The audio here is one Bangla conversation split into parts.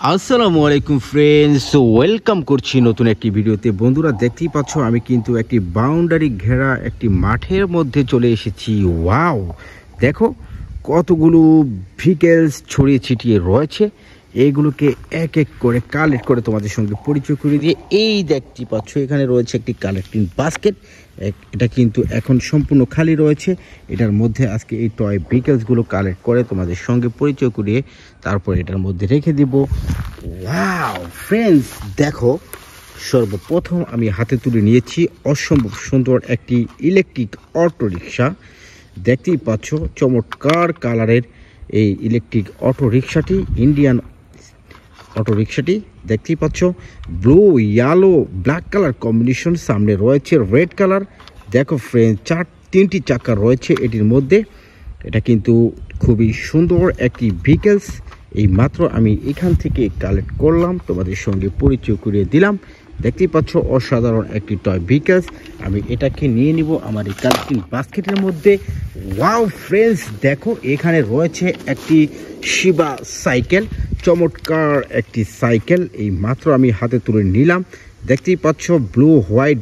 আসসালামু আলাইকুম ফ্রেন্ডস, ওয়েলকাম করছি নতুন একটি ভিডিওতে। বন্ধুরা দেখতেই পাচ্ছ আমি কিন্তু একটি বাউন্ডারি ঘেরা একটি মাঠের মধ্যে চলে এসেছি। ওয়াও, দেখো কতগুলো ভেহিকেলস ছড়িয়ে ছিটিয়ে রয়েছে। এইগুলোকে এক এক করে কালেক্ট করে তোমাদের সঙ্গে পরিচয় করে দিয়ে এই দেখতে পাচ্ছ এখানে রয়েছে একটি কালেক্টিং বাস্কেট। এটা কিন্তু এখন সম্পূর্ণ খালি রয়েছে। এটার মধ্যে আজকে এই টয় ভেহিকেলসগুলো কালেক্ট করে তোমাদের সঙ্গে পরিচয় করিয়ে তারপর এটার মধ্যে রেখে দিব। ওয়াও ফ্রেন্ডস, দেখো সর্বপ্রথম আমি হাতে তুলে নিয়েছি অসম্ভব সুন্দর একটি ইলেকট্রিক অটো রিক্সা। দেখতেই পাচ্ছ চমৎকার কালারের এই ইলেকট্রিক অটো রিক্সাটি, ইন্ডিয়ান অটো রিক্সাটি দেখতেই পাচ্ছ blue yellow black colour combination, সামনে রয়েছে রেড কালার। দেখো ফ্রেন্ড, তিনটি চাকা রয়েছে এটির মধ্যে। এটা কিন্তু খুবই সুন্দর একটি ভেহিকেলস। এই মাত্র আমি এখান থেকে কালেক্ট করলাম, তোমাদের সঙ্গে পরিচয় করিয়ে দিলাম। দেখতেই পাচ্ছ অসাধারণ একটি টয় ভেহিকেলস। আমি এটাকে নিয়ে নিব আমার এই কালেক্টিং বাস্কেটের মধ্যে। ওয়াও ফ্রেন্ডস, দেখো এখানে রয়েছে একটি শিবা সাইকেল, চমৎকার একটি সাইকেল। এই মাত্র আমি হাতে তুলে নিলাম। দেখতেই পাচ্ছ ব্লু হোয়াইট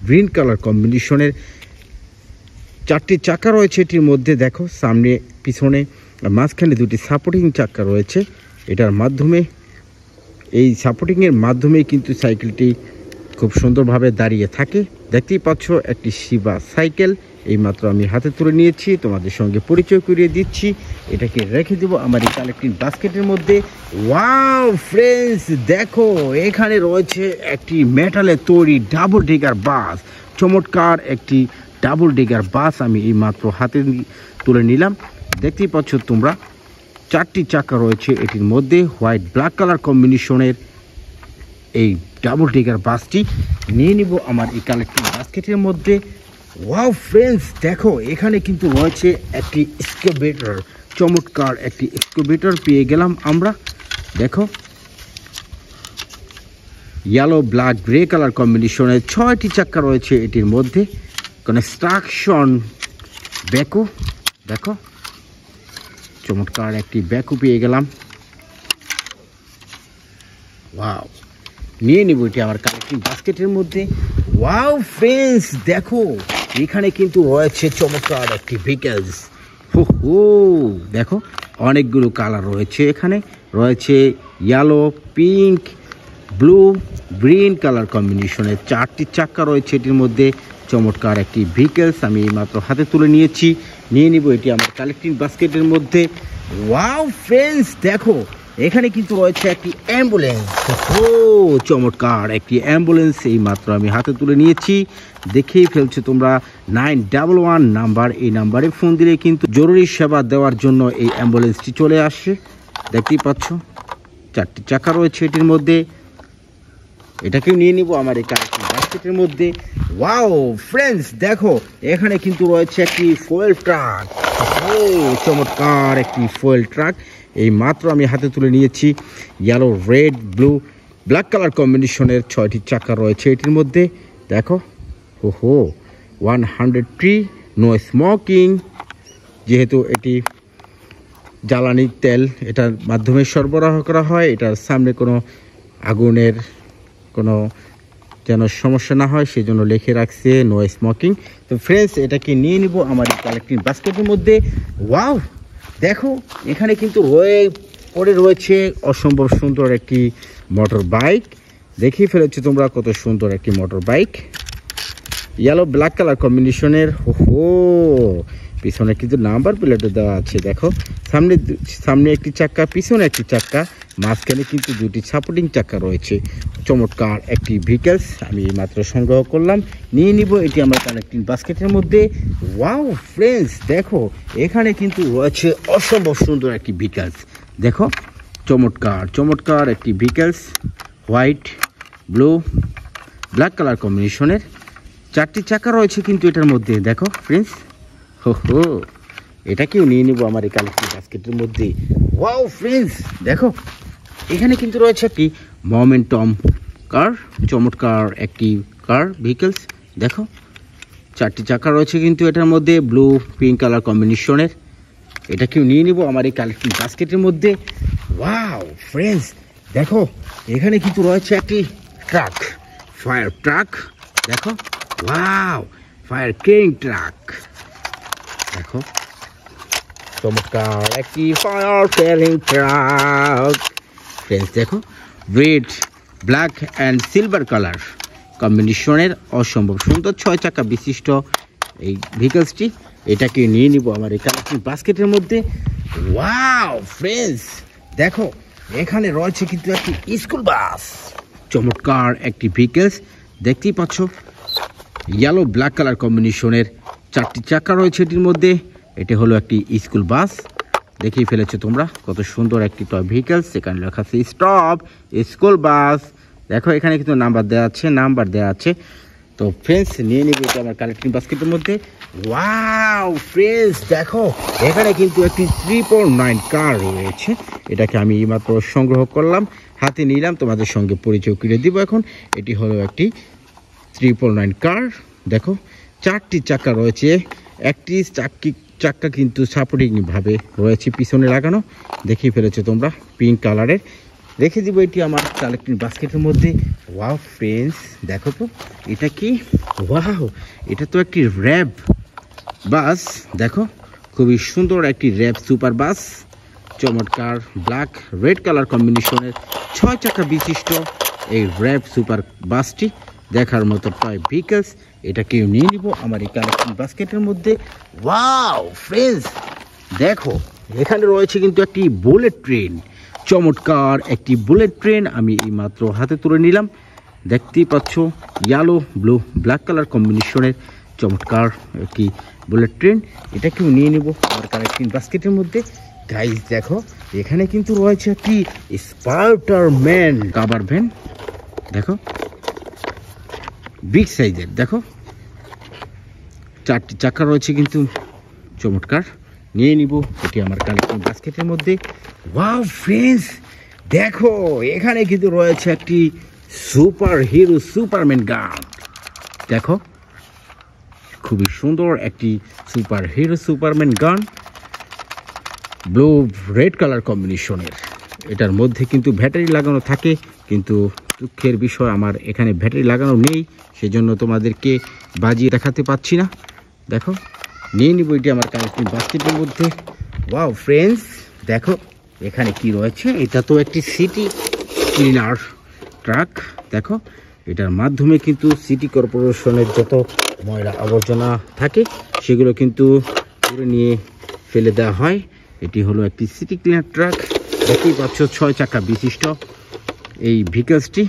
গ্রিন কালার কম্বিনেশনের চারটি চাকা রয়েছে এটির মধ্যে। দেখো সামনে পিছনে মাঝখানে দুটি সাপোর্টিং চাকা রয়েছে। এটার মাধ্যমে এই সাপোর্টিংয়ের মাধ্যমেই কিন্তু সাইকেলটি খুব সুন্দরভাবে দাঁড়িয়ে থাকে। দেখতেই পাচ্ছ একটি শিবা সাইকেল। এইমাত্র আমি হাতে তুলে নিয়েছি, তোমাদের সঙ্গে পরিচয় করিয়ে দিচ্ছি। এটাকে রেখে দেব আমার এই কালেক্টিং বাস্কেটের মধ্যে। ওয়াও ফ্রেন্ডস, দেখো এখানে রয়েছে একটি মেটালের তৈরি ডাবল ডিগার বাস। চমৎকার একটি ডাবল ডিগার বাস আমি এই মাত্র হাতে তুলে নিলাম। দেখতেই পাচ্ছ তোমরা চারটি চাকা রয়েছে এটির মধ্যে। হোয়াইট ব্ল্যাক কালার কম্বিনেশনের এই ডাবল ডিগার বাসটি নিয়ে নিব আমার এই কালেক্টিং বাস্কেটের মধ্যে। ওয়াও ফ্রেন্ডস, দেখো এখানে কিন্তু রয়েছে একটি এক্সকাভেটর, চমৎকার একটি এক্সকাভেটর পেয়ে গেলাম আমরা। দেখো ইয়েলো ব্ল্যাক গ্রে কালার কম্বিনেশনের 6টি চাকা রয়েছে এটির মধ্যে। কনস্ট্রাকশন ব্যাকো, দেখো চমৎকার একটি ব্যাকো পেয়ে গেলাম। ওয়াও, নিয়ে নিব এটি আমার কালেক্টিং বাস্কেটের মধ্যে। ওয়াও ফ্রেন্ডস, দেখো এখানে কিন্তু রয়েছে চমৎকার একটি ভেহিকেলস। হো, দেখো অনেকগুলো কালার রয়েছে। এখানে রয়েছে yellow, pink, blue, green colour কম্বিনেশনের চারটি চাকা রয়েছে এটির মধ্যে। চমৎকার একটি ভেহিকেলস আমি এইমাত্র হাতে তুলে নিয়েছি, নিয়ে নিব এটি আমার কালেক্টিং বাস্কেটের মধ্যে। ওয়াও ফ্রেন্ডস, দেখো এখানে কিন্তু রয়েছে একটি অ্যাম্বুলেন্স। ও চমৎকার একটি অ্যাম্বুলেন্স এই মাত্র আমি হাতে তুলে নিয়েছি। দেখেই ফেলছো তোমরা 911 নাম্বার। এই নাম্বারে ফোন দিলে কিন্তু জরুরি সেবা দেওয়ার জন্য এই অ্যাম্বুলেন্সটি চলে আসে। দেখতেই পাচ্ছ চারটি চাকা রয়েছে এটির মধ্যে। এটাকেও নিয়ে নিব আমার এই কালেক্টিং বাস্কেটের মধ্যে। ওয়াও ফ্রেন্ডস, দেখো এখানে কিন্তু রয়েছে একটি ফুয়েল ট্রাক। ও চমৎকার একটি ফুয়েল ট্রাক এই মাত্র আমি হাতে তুলে নিয়েছি। Yellow, red, blue, black colour কম্বিনেশনের 6টি চাকা রয়েছে এটির মধ্যে। দেখো হো 103 নো স্মোকিং। যেহেতু এটি জ্বালানি তেল এটার মাধ্যমে সরবরাহ করা হয়, এটার সামনে কোনো আগুনের কোনো যেন সমস্যা না হয় সেজন্য লিখে রাখছে নো স্মোকিং। তো ফ্রেন্ডস, এটাকে নিয়ে নিব আমার কালেক্টিং বাস্কেটের মধ্যে। ওয়াও, দেখো এখানে কিন্তু পরে রয়েছে অসম্ভব সুন্দর একটি মোটর বাইক। দেখেই ফেলেছো তোমরা কত সুন্দর একটি motor bike, yellow black colour কম্বিনেশনের। ওহো, পিছনে কিন্তু নাম্বার প্লেটও দেওয়া আছে। দেখো সামনে একটি চাকা, পিছনে একটি চাকা, মাঝখানে কিন্তু দুটি সাপোর্টিং চাকা রয়েছে। চমৎকার একটি ভেহিকেলস আমি মাত্র সংগ্রহ করলাম, নিয়ে নিব এটি আমার কালেক্টিং বাস্কেটের মধ্যে। ওয়াও ফ্রেন্ডস, দেখো এখানে কিন্তু রয়েছে অসম্ভব সুন্দর একটি ভেহিকেলস। দেখো চমৎকার একটি vehicles, white, blue, black colour কম্বিনেশনের চারটি চাকা রয়েছে কিন্তু এটার মধ্যে। দেখো ফ্রেন্ডস, হো এটাকেও নিয়ে নিব আমার এই কালেক্টিং বাস্কেটের মধ্যে। ওয়াও ফ্রেন্ডস, দেখো এখানে কিন্তু রয়েছে একটি মোমেন্টাম কার, চমৎকার একটি কার ভেহিকেলস। দেখো চারটি চাকা রয়েছে কিন্তু এটার মধ্যে, ব্লু পিঙ্ক কালার কম্বিনেশনের। এটাকেও নিয়ে নিব আমার এই কালেক্টিং বাস্কেটের মধ্যে। ওয়াও ফ্রেন্ডস, দেখো এখানে কিন্তু রয়েছে একটি ট্রাক, ফায়ার ট্রাক। দেখো ওয়াও, ফায়ার ক্রেন ট্রাক। দেখো চমৎকার একটি ফায়ার ক্রেন ট্রাক। ফ্রেন্ডস দেখো red, black and silver colour কম্বিনেশনের অসম্ভব সুন্দর 6 চাকা বিশিষ্ট এই ভেহিকলসটি। এটাকে নিয়ে নিব আমার এই কালেকশন বাস্কেটের মধ্যে। ওয়াও ফ্রেন্ডস দেখো এখানে রয়েছে কিন্তু একটি স্কুল বাস, চমৎকার একটি ভেহিকলস। দেখতেই পাচ্ছ ইয়েলো ব্ল্যাক কালার কম্বিনেশনের 4টি চাকা রয়েছে এটির মধ্যে। এটি হলো একটি স্কুল বাস। দেখেই ফেলেছো তোমরা কত সুন্দর একটি টয় ভেহিকলস। এখানে লেখা আছে স্টপ স্কুল বাস। দেখো এখানে কিন্তু নাম্বার দেওয়া আছে। তো ফ্রেন্ডস নিয়ে নিব এটা আমার কালেকশন বাস্কেটের মধ্যে। ওয়াও ফ্রেন্ডস দেখো এখানে কিন্তু একটি 3.9 কার রয়েছে। এটাকে আমি এইমাত্র সংগ্রহ করলাম, হাতে নিলাম, তোমাদের সঙ্গে পরিচয় করে দিব এখন। এটি হলো একটি 3.9 কার। দেখো 4টি চাকা রয়েছে, একটি চাকা কিন্তু সাপোর্টিং ভাবে রয়েছে পিছনে লাগানো। দেখেই ফেলেছো তোমরা পিঙ্ক কালারের। রেখে দিব এটি আমার কালেকশন বাস্কেটের মধ্যে। ওয়াও ফ্রেন্ডস দেখো তো এটা কি, ওয়াও এটা তো একটি র্যাব বাস। দেখো খুবই সুন্দর একটি র্যাব সুপার বাস, চমৎকার ব্ল্যাক রেড কালার কম্বিনেশনের 6 চাকা বিশিষ্ট এই র্যাব সুপার বাসটি দেখার মতো টয় ভেহিকলস। এটাকে নিয়ে নিব আমার এই কালেকশন বাস্কেটের মধ্যে। ওয়াও ফ্রেন্ডস দেখো এখানে রয়েছে কিন্তু একটি বুলেট ট্রেন, চমৎকার একটি বুলেট ট্রেন। আমি এই মাত্র হাতে তুলে নিলাম। দেখতেই পাচ্ছ ইয়েলো ব্লু ব্ল্যাক কালার কম্বিনেশনের চমৎকার একটি বুলেট ট্রেন। এটাকেও নিয়ে নেব আমার কালেকশন বাস্কেটের মধ্যে। গাইস দেখো এখানে কিন্তু রয়েছে একটি স্পাইডারম্যান কাভার ভ্যান। দেখো বিগ সাইজের, দেখো 4টি চাকা রয়েছে কিন্তু চমৎকার। নিয়ে নিব এটি আমার কালেকশন বাস্কেটের মধ্যে। ওয়াও ফ্রেন্ডস দেখো এখানে কিন্তু রয়েছে একটি সুপার হিরো সুপারম্যান গান। দেখো খুবই সুন্দর একটি সুপার হিরো সুপারম্যান গান, ব্লু রেড কালার কম্বিনেশনের। এটার মধ্যে কিন্তু ব্যাটারি লাগানো থাকে, কিন্তু দুঃখের বিষয় আমার এখানে ব্যাটারি লাগানো নেই, সেজন্য তোমাদেরকে বাজিয়ে দেখাতে পাচ্ছি না। দেখো নিয়ে নিব এটি আমার কালেকশন বাস্কেটের মধ্যে। ওয়াও ফ্রেন্ডস দেখো এখানে কি রয়েছে, এটা তো একটি সিটি ক্লিনার ট্রাক। দেখো এটার মাধ্যমে কিন্তু সিটি কর্পোরেশনের যত ময়লা আবর্জনা থাকে সেগুলো কিন্তু করে নিয়ে ফেলে দেওয়া হয়। এটি হলো একটি সিটি ক্লিনার ট্রাক। দেখতেই পাচ্ছ 6 চাকা বিশিষ্ট এই ভেহিকলসটি,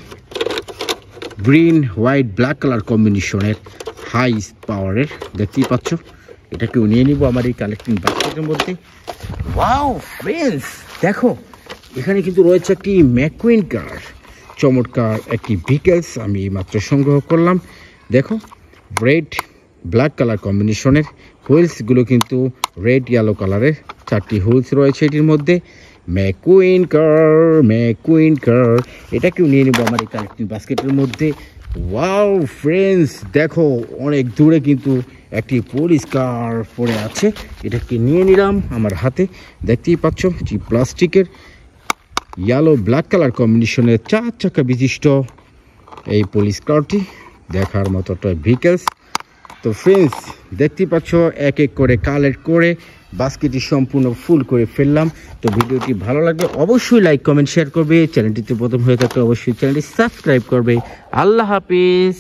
গ্রিন হোয়াইট ব্ল্যাক কালার কম্বিনেশনের হাই পাওয়ারের। দেখতেই পাচ্ছ এটাকেও নিয়ে নিব আমার এই কালেকশন বাস্কেটের মধ্যে। ওয়াও ফ্রেন্ডস দেখো এখানে কিন্তু রয়েছে একটি ম্যাকুইন কার, চমৎকার একটি ভেহিকলস আমি মাত্র সংগ্রহ করলাম। দেখো রেড ব্ল্যাক কালার কম্বিনেশনের হুইলসগুলো কিন্তু রেড ইয়েলো কালারের 4টি হুইলস রয়েছে এটির মধ্যে। ম্যাকুইন কার এটাকেও নিয়ে নেবো আমার এই কালেকশন বাস্কেটের মধ্যে। ওয়াও ফ্রেন্ডস দেখো অনেক দূরে কিন্তু একটি পুলিশ কার পড়ে আছে, এটাকে নিয়ে নিলাম আমার হাতে। দেখতেই পাচ্ছ যে প্লাস্টিকের ইয়েলো ব্ল্যাক কালার কম্বিনেশনের 4 চাকা বিশিষ্ট এই পুলিশ কারটি দেখার মতো টয় ভেহিকলস। তো ফ্রেন্ডস দেখতেই পাচ্ছ এক এক করে কালেক্ট করে বাস্কেটটি সম্পূর্ণ ফুল করে ফেললাম। তো ভিডিওটি ভালো লাগলে অবশ্যই লাইক কমেন্ট শেয়ার করবে, চ্যানেলটিতে প্রথম হয়ে থাকলে অবশ্যই চ্যানেলটি সাবস্ক্রাইব করবে। আল্লাহ হাফিজ।